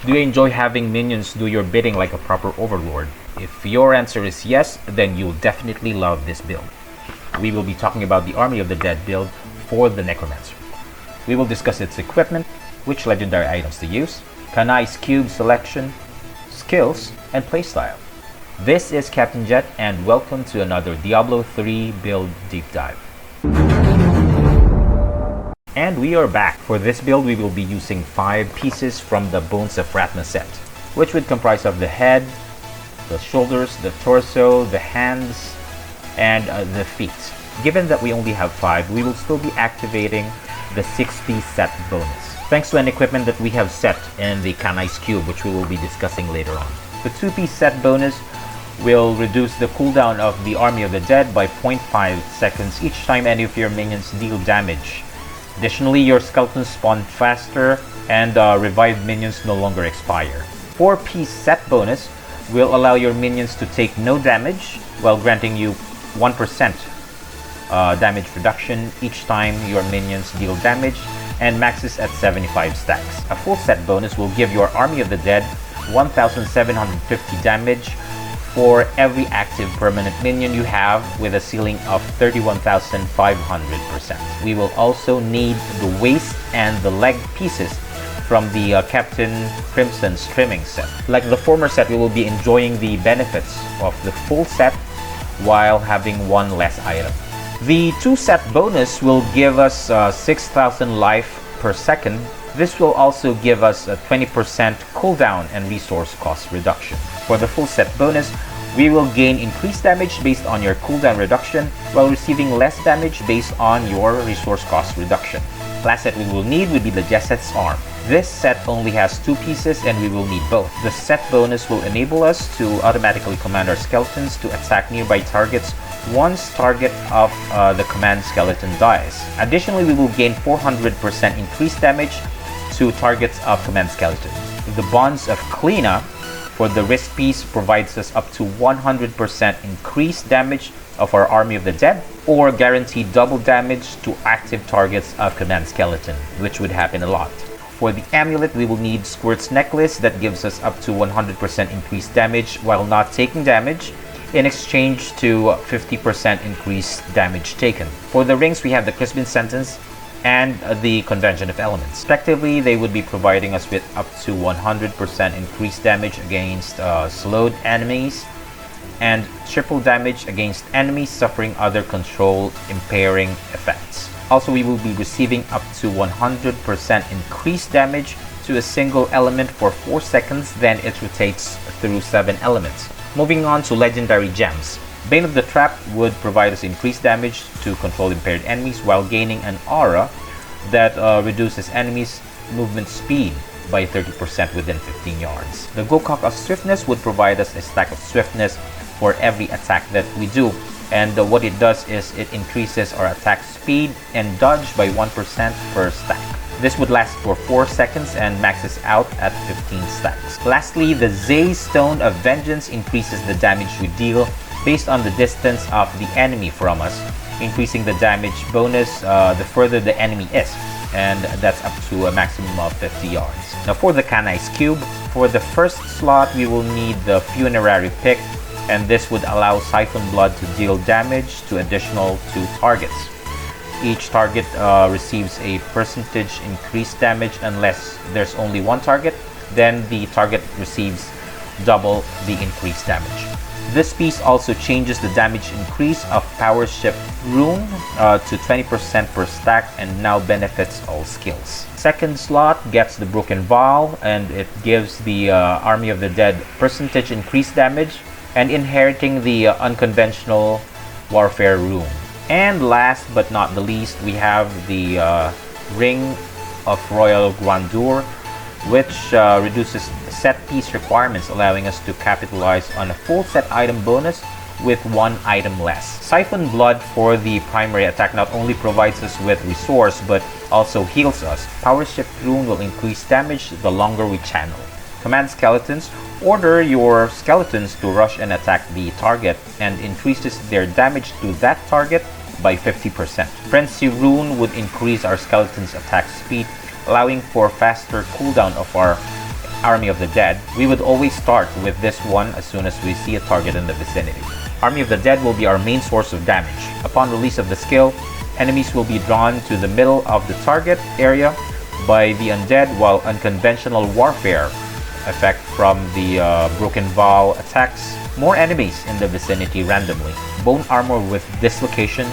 Do you enjoy having minions do your bidding like a proper overlord? If your answer is yes, then you'll definitely love this build. We will be talking about the Army of the Dead build for the Necromancer. We will discuss its equipment, which legendary items to use, Kanai's cube selection, skills, and playstyle. This is Captain Jet, and welcome to another Diablo 3 build deep dive. And we are back. For this build, we will be using 5 pieces from the Bones of Ratna set, which would comprise of the head, the shoulders, the torso, the hands, and the feet. Given that we only have 5, we will still be activating the 6-piece set bonus, thanks to an equipment that we have set in the Kanai's cube, which we will be discussing later on. The 2-piece set bonus will reduce the cooldown of the Army of the Dead by 0.5 seconds each time any of your minions deal damage. Additionally, your skeletons spawn faster, and revived minions no longer expire. 4-piece set bonus will allow your minions to take no damage while granting you 1% damage reduction each time your minions deal damage, and maxes at 75 stacks. A full set bonus will give your Army of the Dead 1,750 damage for every active permanent minion you have, with a ceiling of 31,500%. We will also need the waist and the leg pieces from the Captain Crimson's trimming set. Like the former set, we will be enjoying the benefits of the full set while having one less item. The 2-set bonus will give us 6,000 life per second. This will also give us a 20% cooldown and resource cost reduction. For the full set bonus, we will gain increased damage based on your cooldown reduction while receiving less damage based on your resource cost reduction. Last set we will need would be the Jesset's Arm. This set only has 2 pieces and we will need both. The set bonus will enable us to automatically command our skeletons to attack nearby targets once target of the command skeleton dies. Additionally, we will gain 400% increased damage to targets of command skeleton. The Bonds of Cleena for the wrist piece provides us up to 100% increased damage of our Army of the Dead, or guaranteed double damage to active targets of command skeleton, which would happen a lot. For the amulet, we will need Squirt's necklace that gives us up to 100% increased damage while not taking damage, in exchange to 50% increased damage taken. For the rings, we have the Crispin Sentence and the Convention of Elements. Respectively, they would be providing us with up to 100% increased damage against slowed enemies, and triple damage against enemies suffering other control impairing effects. Also, we will be receiving up to 100% increased damage to a single element for 4 seconds, then it rotates through 7 elements. Moving on to legendary gems. Bane of the Trap would provide us increased damage to control impaired enemies while gaining an aura that reduces enemies' movement speed by 30% within 15 yards. The Gokok of Swiftness would provide us a stack of swiftness for every attack that we do, and what it does is it increases our attack speed and dodge by 1% per stack. This would last for 4 seconds and maxes out at 15 stacks. Lastly, the Zay Stone of Vengeance increases the damage we deal based on the distance of the enemy from us, increasing the damage bonus the further the enemy is, and that's up to a maximum of 50 yards. Now for the Kanai's cube, for the first slot we will need the Funerary Pick, and this would allow Siphon Blood to deal damage to additional 2 targets. Each target receives a percentage increased damage unless there's only 1 target, then the target receives double the increased damage. This piece also changes the damage increase of Power Shift Rune to 20% per stack and now benefits all skills. Second slot gets the Broken Vow, and it gives the Army of the Dead percentage increased damage and inheriting the Unconventional Warfare Rune. And last but not the least, we have the Ring of Royal Grandeur, which reduces set piece requirements, allowing us to capitalize on a full set item bonus with 1 item less. Siphon Blood for the primary attack not only provides us with resource but also heals us. Power Shift Rune will increase damage the longer we channel. Command Skeletons: order your skeletons to rush and attack the target and increases their damage to that target by 50%. Frenzy Rune would increase our skeletons' attack speed, allowing for faster cooldown of our Army of the Dead, we would always start with this one as soon as we see a target in the vicinity. Army of the Dead will be our main source of damage. Upon release of the skill, enemies will be drawn to the middle of the target area by the undead, while unconventional warfare effect from the Broken Vow attacks more enemies in the vicinity randomly. Bone armor with dislocation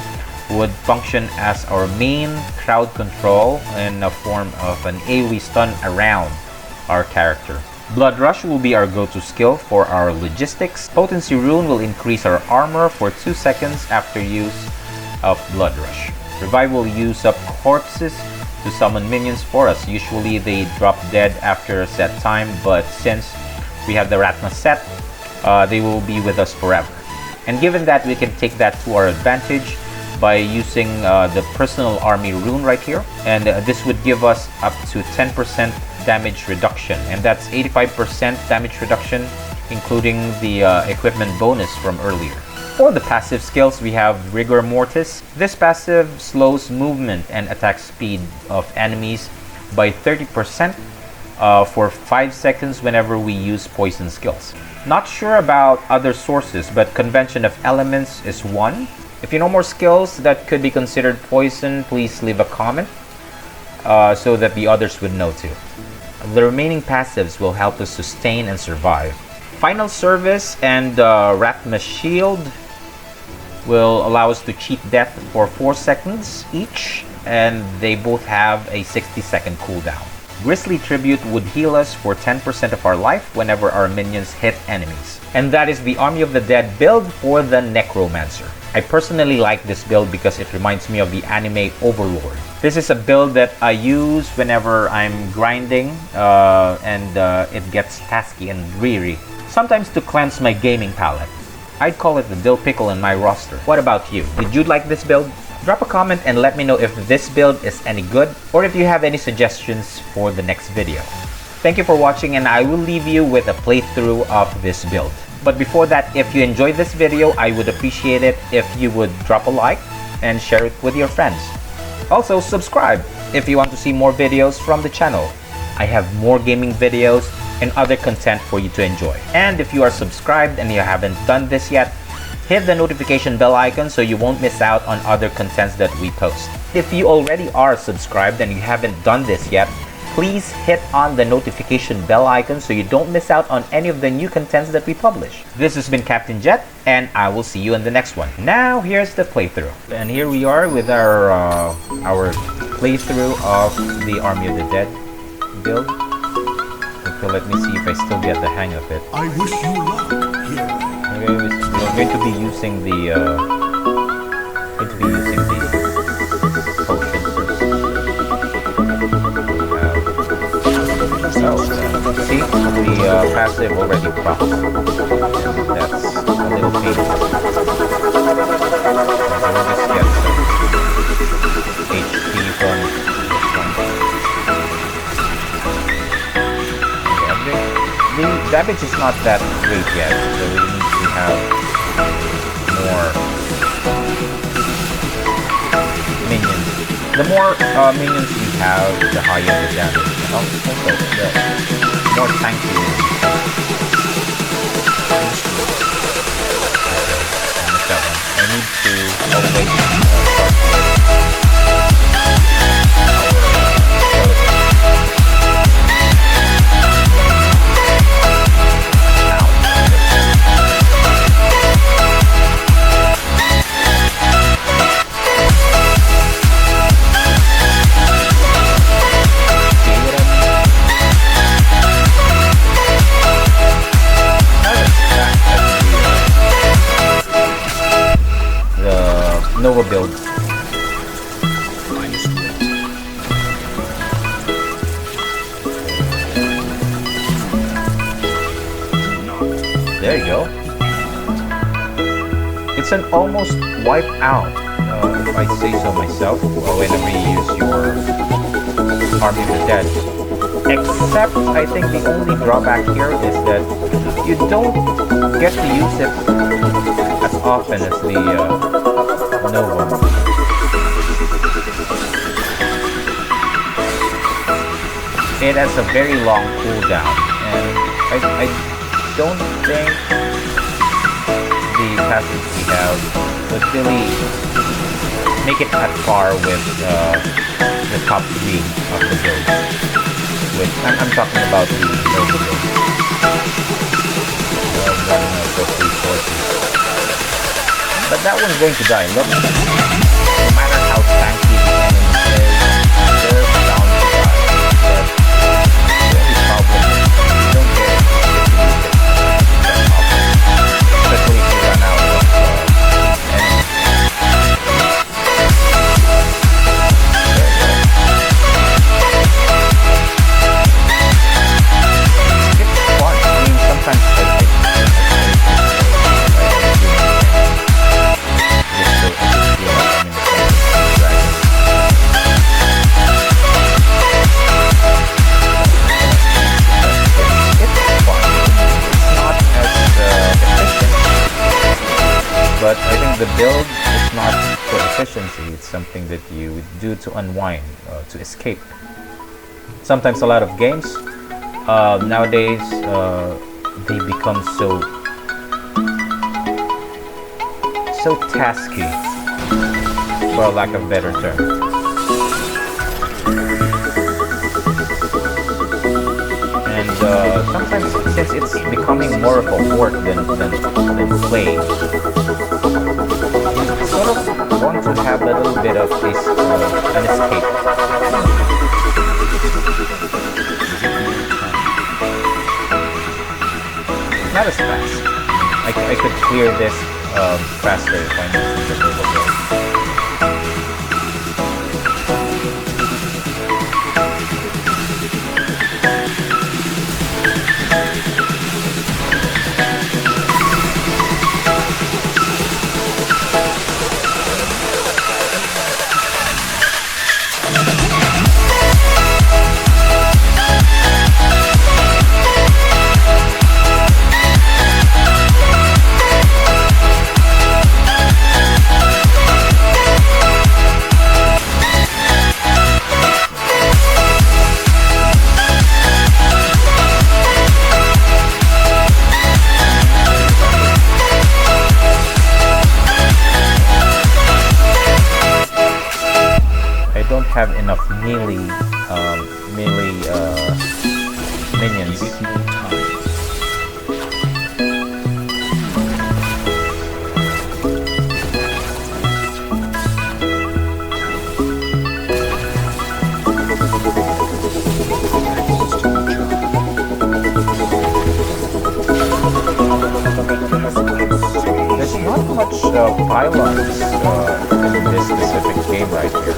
would function as our main crowd control in a form of an AoE stun around our character. Blood Rush will be our go-to skill for our logistics. Potency Rune will increase our armor for 2 seconds after use of Blood Rush. Revive will use up corpses to summon minions for us. Usually they drop dead after a set time, but since we have the Ratma set, they will be with us forever. And given that we can take that to our advantage by using the personal army rune right here, and this would give us up to 10% damage reduction, and that's 85% damage reduction including the equipment bonus from earlier. For the passive skills, we have Rigor Mortis. This passive slows movement and attack speed of enemies by 30% for 5 seconds whenever we use poison skills. Not sure about other sources, but Convention of Elements is one. If you know more skills that could be considered poison, please leave a comment so that the others would know too. The remaining passives will help us sustain and survive. Final Service and Ratma Shield will allow us to cheat death for 4 seconds each, and they both have a 60-second cooldown. Grisly Tribute would heal us for 10% of our life whenever our minions hit enemies. And that is the Army of the Dead build for the Necromancer. I personally like this build because it reminds me of the anime Overlord. This is a build that I use whenever I'm grinding and it gets tasky and dreary. Sometimes to cleanse my gaming palette. I'd call it the dill pickle in my roster. What about you? Did you like this build? Drop a comment and let me know if this build is any good or if you have any suggestions for the next video. Thank you for watching, and I will leave you with a playthrough of this build. But before that, if you enjoyed this video, I would appreciate it if you would drop a like and share it with your friends. Also, subscribe if you want to see more videos from the channel. I have more gaming videos and other content for you to enjoy. And if you are subscribed and you haven't done this yet, hit the notification bell icon so you won't miss out on other contents that we post. If you already are subscribed and you haven't done this yet, please hit on the notification bell icon so you don't miss out on any of the new contents that we publish. This has been Captain Jet, and I will see you in the next one. Now here's the playthrough. And here we are with our playthrough of the Army of the Dead build. Okay, let me see if I still get the hang of it. I wish you luck, hero. Okay, we're going to be using the potion first. See, the passive already procs. That's a little painful. We'll just get some HP from this one. The damage is not that great yet, so we need to have more minions. The more minions we have, the higher the damage. And also, the more tanky it is. I missed that one. I need to always start. Nova build. There you go. It's an almost wipe out, if I say so myself, whenever you use your Army of the Dead. Except, I think the only drawback here is that you don't get to use it as often as the Nova. It has a very long cooldown, and I don't think the passives we have would really make it at par with the top 3 of the build. I'm talking about the Nova build. Running out of resources. But that one's going to die. Look, no matter how tanky the enemy is, they're bound to die. But the only problem is you don't get to distribute it that often. Especially if you run out of enemies. It's fun. I mean, sometimes but I think the build is not for efficiency. It's something that you do to unwind, to escape. Sometimes a lot of games nowadays they become so tasky, for a lack of better term. And sometimes, since it's becoming more of a work than play, you sort of want to have a little bit of this an escape. Not as fast. I could clear this faster if I knew the build. Have enough melee minions. There's not much pylons in this specific game right here.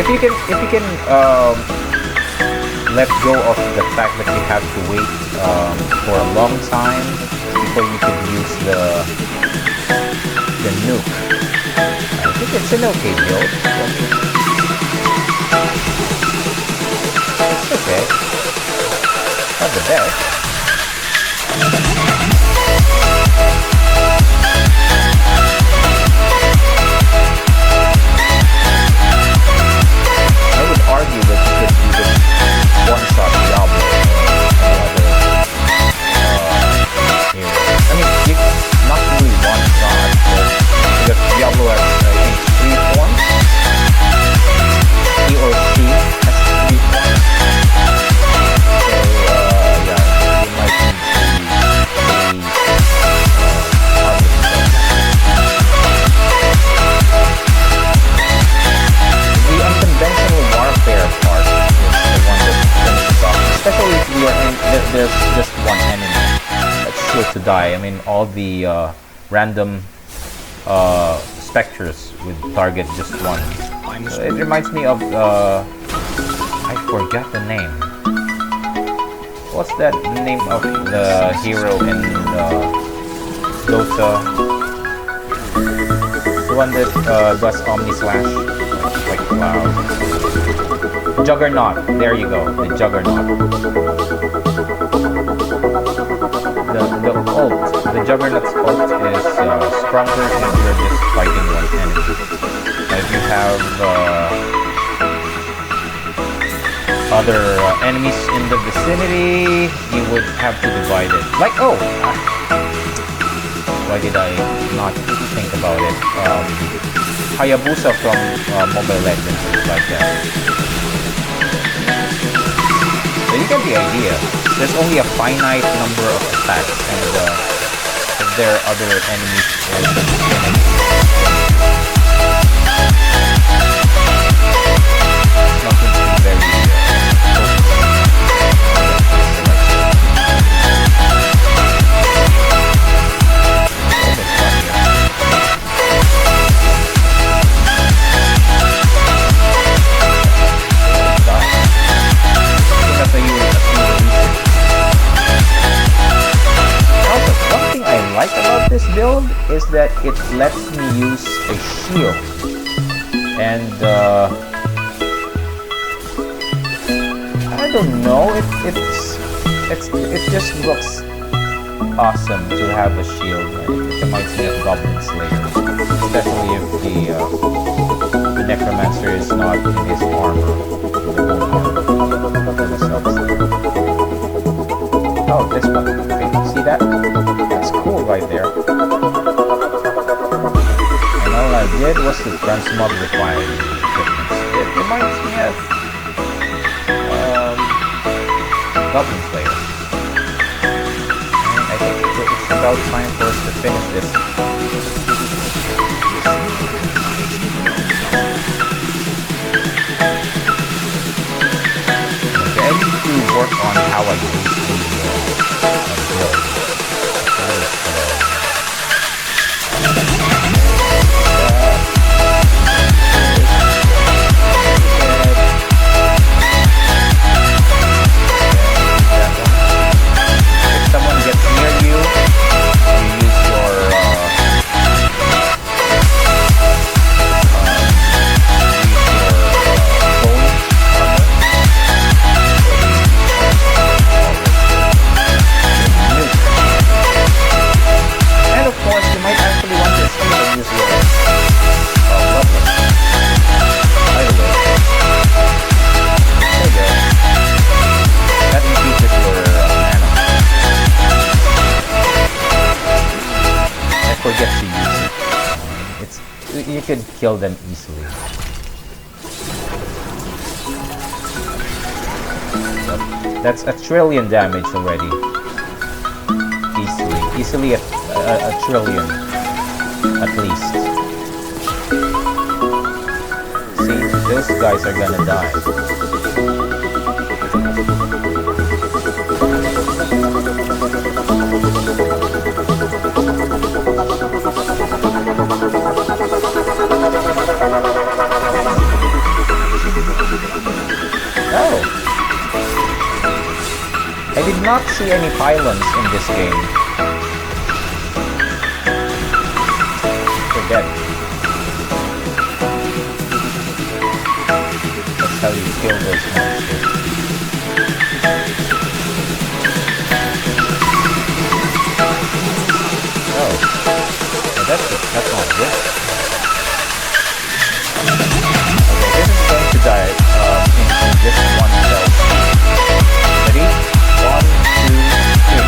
If you can let go of the fact that you have to wait for a long time before you can use the nuke, I think it's an okay build. It's okay. Not the best. I would argue that you could one-shot Diablo or hero. I mean, not really one-shot, but because Diablo has, I think, 3 forms. He or she has 3 forms. So, yeah, you might need to be the unconventional warfare part is the one that finishes off, especially if you are there's just one enemy that's sure to die. I mean, all the random specters would target just one. So it reminds me of I forgot the name. What's that name of the hero in Dota? The one that does Omni Slash, like Cloud. Juggernaut. There you go. The Juggernaut. the Juggernaut's ult is stronger if you're just fighting one enemy. If you have other enemies in the vicinity, you would have to divide it. Like, oh! Why did I not think about it? Hayabusa from Mobile Legends is like that. So you get the idea. There's only a finite number of attacks, and if there are other enemies in the vicinity, it's not going to be very focused. Like about this build is that it lets me use a shield, and I don't know, it just looks awesome to have a shield. It reminds me of Goblin Slayer, especially if the Necromancer is not in his armor, Oh, this one. Okay, see that? That's cool right there. And all I did was to transmog the fire. It reminds me of Goblin Slayer. And I think it's about time for us to finish this. Okay, I need to work on how I use the build. If someone gets near you, you use your and of course, you might actually want to escape and use your lovely. Either way. There you go. That increases your mana. I forget to use it. You could kill them easily. But that's 1 trillion damage already. Easily a trillion, at least. See, those guys are gonna die. Oh! I did not see any pylons in this game. Forget. That's how you kill those monsters. Oh. Well, that's not good. Okay, this is going to die in just one cell. Ready? 1, 2, 3.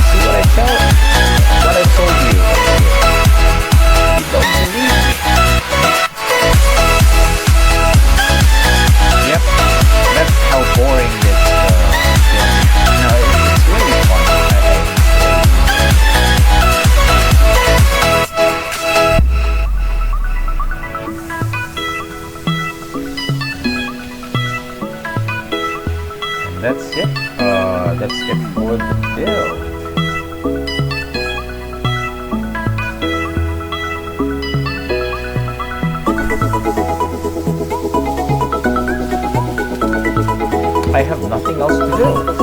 See what I tell? What I told you. You don't believe me. Yep, that's how boring this game. No, it's really fun. And that's it. That's it for the build. I have nothing else to do.